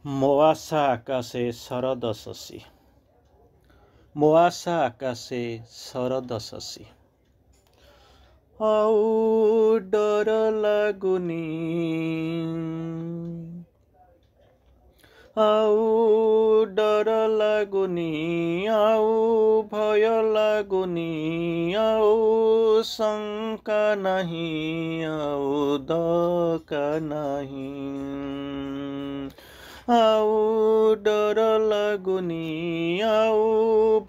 ମୋ ଆଶା ଆକାଶେ ଶରଦ ଶଶୀ, ମୋ ଆଶା ଆକାଶେ ଶରଦ ଶଶୀ। ଆଉ ଡର ଲାଗୁନି, ଆଉ ଡର ଲାଗୁନି, ଆଉ ଭୟ ଲାଗୁନି, ଆଉ ଶଙ୍କା ନାହିଁ, ଆଉ ଧକା ନାହିଁ। ଆଉ ଡର ଲାଗୁନି, ଆଉ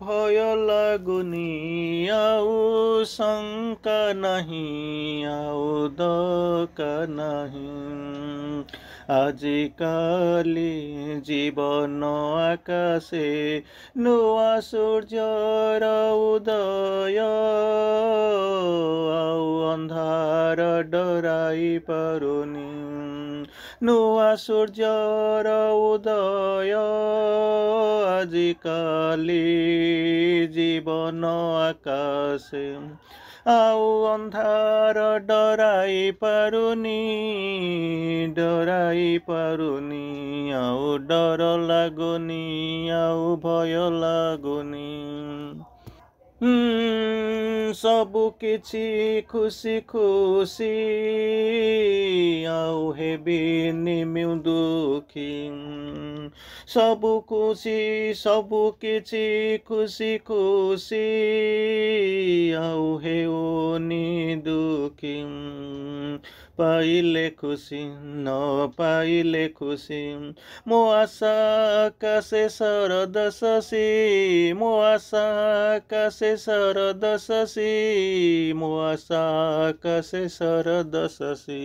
ଭୟ ଲାଗୁନି, ଆଉ ଶଙ୍କା ନାହିଁ, ଆଉ ଧକା ନାହିଁ। ଆଜିକାଲି ଜୀବନ ଆକାଶେ ନୂଆ ସୂର୍ଯ୍ୟର ଉଦୟ, ଆଉ ଅନ୍ଧାର ଡରାଇ ପାରୁନି। ନୂଆ ସୂର୍ଯ୍ୟର ଉଦୟ, ଆଜିକାଲି ଜୀବନ ଆକାଶେ ଆଉ ଅନ୍ଧାର ଡରାଇ ପାରୁନି, ଡରାଇ ପାରୁନି, ଆଉ ଡର ଲାଗୁନି, ଆଉ ଭୟ ଲାଗୁନି। ସବୁ କିଛି ଖୁସି ଖୁସି, ଆଉ ହେବିନି ମୁଁ ଦୁଃଖୀ। ସବୁ ଖୁସି, ସବୁ କିଛି ଖୁସି ଖୁସି, ଆଉ ହେଉନି ଦୁଃଖୀ। ପାଇଲେ ଖୁସି, ନ ପାଇଲେ ଖୁସି, ମୋ ଆଶା ଆକାଶେ ଶରଦ ଶଶୀ, ମୋ ଆଶା ଆକାଶେ ଶରଦ ଶଶୀ, ମୋ ଆଶା ଆକାଶେ ଶରଦ ଶଶୀ।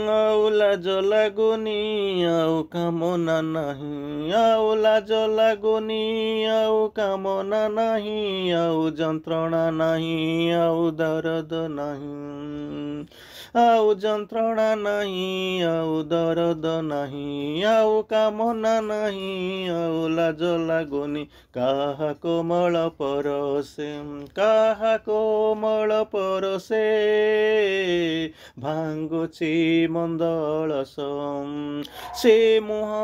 ଆଉ ଲାଜ ଲାଗୁନି, ଆଉ କାମନା ନାହିଁ, ଆଉ ଲାଜ ଲାଗୁନି, ଆଉ କାମନା ନାହିଁ, ଆଉ ଯନ୍ତ୍ରଣା ନାହିଁ, ଆଉ ଦରଦ ନାହିଁ। ଆଉ ଯନ୍ତ୍ରଣା ନାହିଁ, ଆଉ ଦରଦ ନାହିଁ, ଆଉ କାମନା ନାହିଁ, ଆଉ ଲାଜ ଲାଗୁନି। କାହା କୋମଳ ପରଶେ, କାହା କୋମଳ ପରଶେ, ଭାଙ୍ଗୁଛି ମନ୍ଦ ଅଳସ। ସେ ମୁହଁ,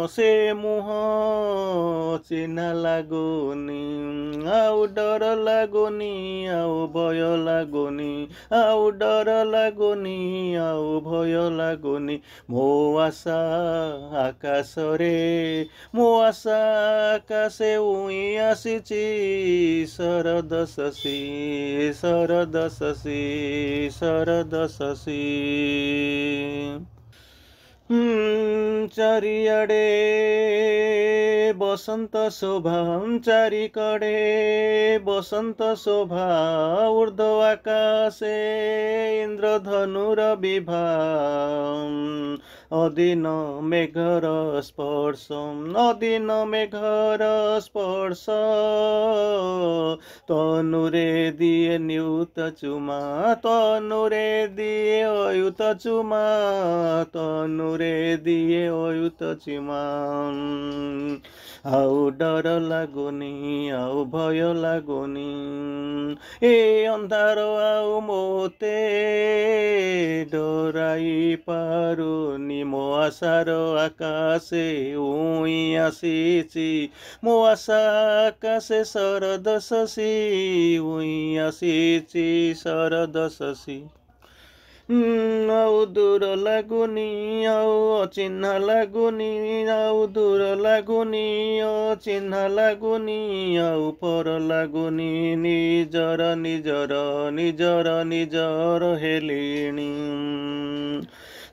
ସେ ମୁହଁ ଚିହ୍ନା ଲାଗୁନି। ଆଉ ଡର ଲାଗୁନି, ଆଉ ଭୟ ଲାଗୁନି, ଆଉ ଡର ଲାଗୁନି, ଆଉ ଭୟ ଲାଗୁନି। ମୋ ଆଶା ଆକାଶରେ, ମୋ ଆଶା ଆକାଶେ ଉଇଁ ଆସିଛି ଶରଦ ଶଶୀ, ଶରଦ ଶଶୀ, ଶରଦ ଶଶୀ। ଚାରିଆଡ଼େ ବସନ୍ତ ଶୋଭା, ଚାରିକଡ଼େ ବସନ୍ତ ଶୋଭା, ଉର୍ଦ୍ଧ୍ୱ ଆକାଶେ ଇନ୍ଦ୍ରଧନୁର ବିଭା। ଅଦିନ ମେଘର ସ୍ପର୍ଶ, ଅଦିନ ମେଘର ସ୍ପର୍ଶ, ତନୁରେ ଦିଏ ନିୟୁତ ଚୁମା, ତନୁରେ ଦିଏ ଅୟୁତ ଚୁମା, ତନୁରେ ଦିଏ ଅୟୁତ ଚୁମା। ଆଉ ଡର ଲାଗୁନି, ଆଉ ଭୟ ଲାଗୁନି, ଏ ଅନ୍ଧାର ଆଉ ମୋତେ ଡରାଇ ପାରୁନି। ମୋ ଆଶାର ଆକାଶେ ଉଇଁ ଆସିଛି, ମୋ ଆଶା ଆକାଶେ ଶରଦ ଶଶୀ, ଉଇଁ ଆସିଛି ଶରଦ ଶଶୀ। ଆଉ ଦୂର ଲାଗୁନି, ଆଉ ଅଚିହ୍ନା ଲାଗୁନି, ଆଉ ଦୂର ଲାଗୁନି, ଅଚିହ୍ନା ଲାଗୁନି, ଆଉ ପର ଲାଗୁନି, ନିଜର ନିଜର, ନିଜର ନିଜର ହେଲିଣି।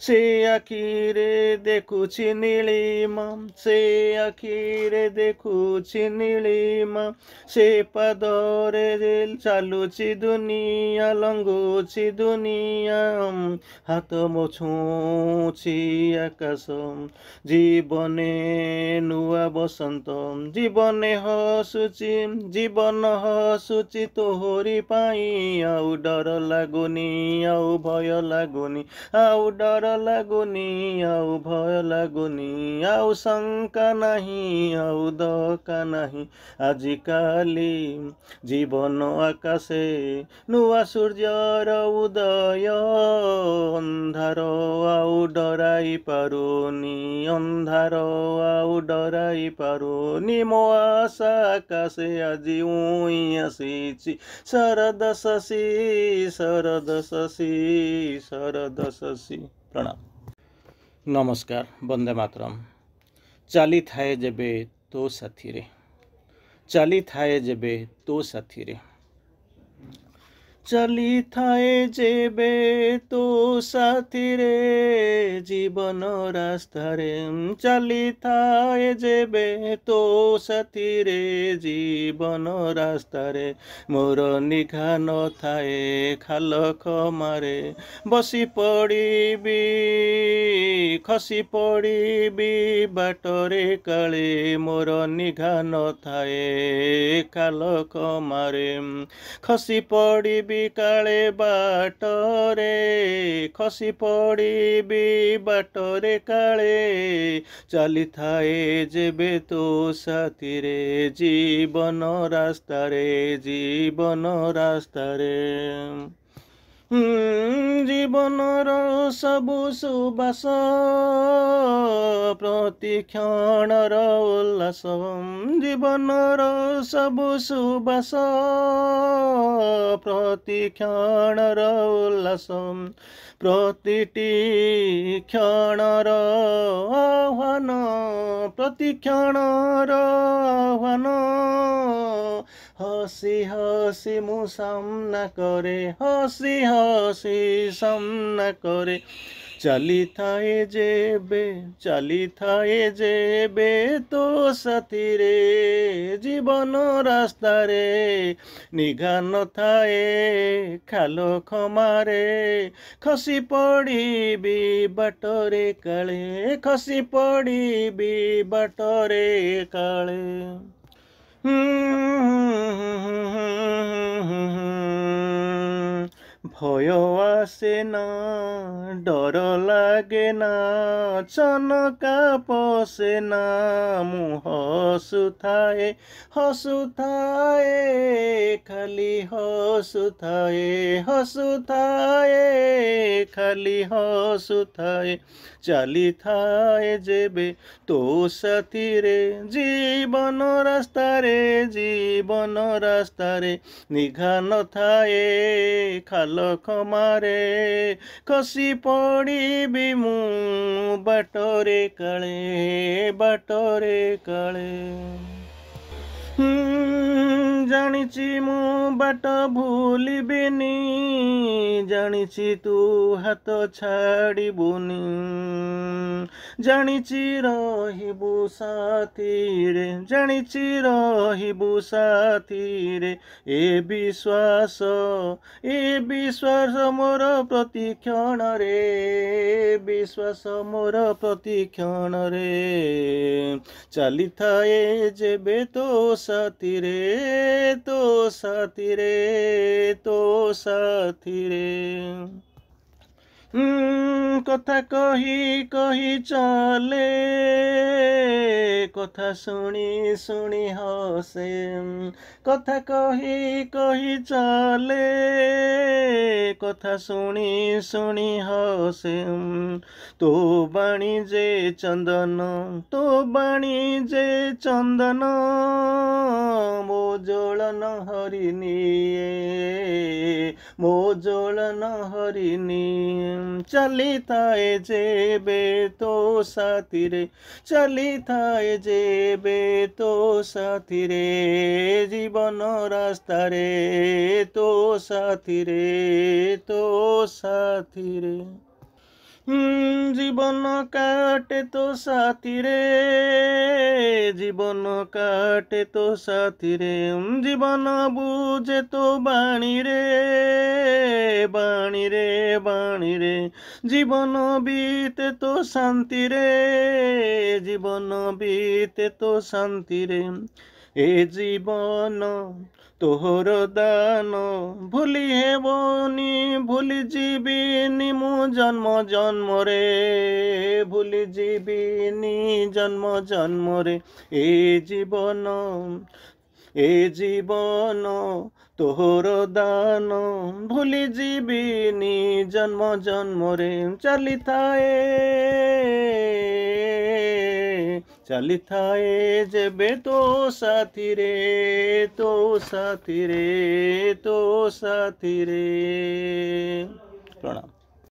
ସେ ଆଖିରେ ଦେଖୁଛି ନୀଳିମା, ସେ ଆଖିରେ ଦେଖୁଛି ନୀଳିମା, ସେ ପାଦରେ ଚାଲୁଛି ଦୁନିଆ, ଲଙ୍ଘୁଛି ଦୁନିଆ, ହାତ ଛୁଉଛି ଆକାଶ। ଜୀବନେ ନୂଆ ବସନ୍ତ, ଜୀବନେ ହସୁଛି, ଜୀବନ ହସୁଛି ତୋହରି ପାଇଁ। ଆଉ ଡର ଲାଗୁନି, ଆଉ ଭୟ ଲାଗୁନି, ଆଉ ଡର ଲାଗୁନି ଆଉ ଭୟ ଲାଗୁନି ଆଉ ଶଙ୍କା ନାହିଁ ଆଉ ଦକା ନାହିଁ ଆଜିକାଲି ଜୀବନ ଆକାଶେ ନୂଆ ସୂର୍ଯ୍ୟର ଉଦୟ ଅନ୍ଧାର ଆଉ ଡରାଇ ପାରୁନି ଅନ୍ଧାର ଆଉ ଡରାଇ ପାରୁନି ମୋ ଆଶା ଆକାଶେ ଆଜି ଉଇଁ ଆସିଛି ଶରଦ ଶଶୀ ଶରଦ ଶଶୀ ଶରଦ ଶଶୀ। ପ୍ରଣାମ ନମସ୍କାର ବନ୍ଦେ ମାତରମ୍। ଚାଲିଥାଏ ଯେବେ ତୋ ସାଥିରେ ଚାଲିଥାଏ ଯେବେ ତୋ ସାଥିରେ ଚାଲିଥାଏ ଯେବେ ତୋ ସାଥିରେ ଜୀବନ ରାସ୍ତାରେ ଚାଲିଥାଏ ଯେବେ ତୋ ସାଥିରେ ଜୀବନ ରାସ୍ତାରେ ମୋର ନିଘା ନଥାଏ ଖାଲ ଖମାରେ ବସି ପଡ଼ିବି ଖସି ପଡ଼ିବି ବାଟରେ କାଳେ ମୋର ନିଘା ନଥାଏ ଖାଲ ଖମାରେ ଖସି ପଡ଼ିବି କାଳେ ବାଟରେ ଖସି ପଡ଼ିବି ବାଟରେ କାଳେ ଚାଲିଥାଏ ଯେବେ ତୋ ସାଥିରେ ଜୀବନ ରାସ୍ତାରେ ଜୀବନ ରାସ୍ତାରେ ଜୀବନର ସବୁ ସୁବାସ ପ୍ରତି କ୍ଷଣର ଉଲ୍ଲାସ ଜୀବନର ସବୁ ସୁବାସ ପ୍ରତି କ୍ଷଣର ଉଲ୍ଲାସ ପ୍ରତିଟି କ୍ଷଣର ଆହ୍ୱାନ ପ୍ରତି କ୍ଷଣର ଆହ୍ୱାନ ହସି ହସି ମୁଁ ସାମ୍ନା କରେ ହସି ହସି ସାମ୍ନା କରେ ଚାଲିଥାଏ ଯେବେ ତୋ ସାଥିରେ ଜୀବନ ରାସ୍ତାରେ ନିଘା ନଥାଏ ଖାଲ ଖମାରେ ଖସି ପଡ଼ିବି ବାଟରେ କାଳେ ଖସି ପଡ଼ିବି ବାଟରେ କାଳେ ভয় আসে না ডর লাগে না চনকা পশে না মু হসুথায়ে খালি হসুথায়ে খালি হসুথায়ে চালিথায়ে যেবে তো সাথীরে জীবন রাস্তারে নিঘা নথায়ে খাল ଖମାରେ ଖସି ପଡ଼ିବି ମୁଁ ବାଟରେ କାଳେ ଜାଣିଛି ମୁଁ ବାଟ ଭୁଲିବିନି ଜାଣିଛି ତୁ ହାତ ଛାଡ଼ିବୁନି ଜାଣିଛି ରହିବୁ ସାଥିରେ ଏ ବିଶ୍ୱାସ ମୋର ପ୍ରତି କ୍ଷଣରେ ବିଶ୍ୱାସ ମୋର ପ୍ରତି କ୍ଷଣରେ ଚାଲିଥାଏ ଯେବେ ତୋ ସାଥିରେ କଥା କହି ଚାଲେ କଥା ଶୁଣି ହସେ କଥା କହି ଚାଲେ କଥା ଶୁଣି ହସେ ତୋ ବାଣୀ ଯେ ଚନ୍ଦନ ମୋ ଜ୍ୱଳନ ହରିନିଏ ଚାଲିଥାଏ ଯେବେ ତୋ ସାଥିରେ ଜୀବନ ରାସ୍ତାରେ ତୋ ସାଥିରେ জীবন কাটে তো সাথীরে জীবন বুঝে তো বাণী রে জীবন বিতে তো শান্তিরে এ জীবন तोहर दान भूली हेबनी भूली जीविनी मु जन्म जन्म रे भूली जीविनी जन्म जन्म रे ए जीवन तोहर दान भूली जीविनी जन्म जन्म रे चली थाए जेबे तो साथी रे प्रणाम।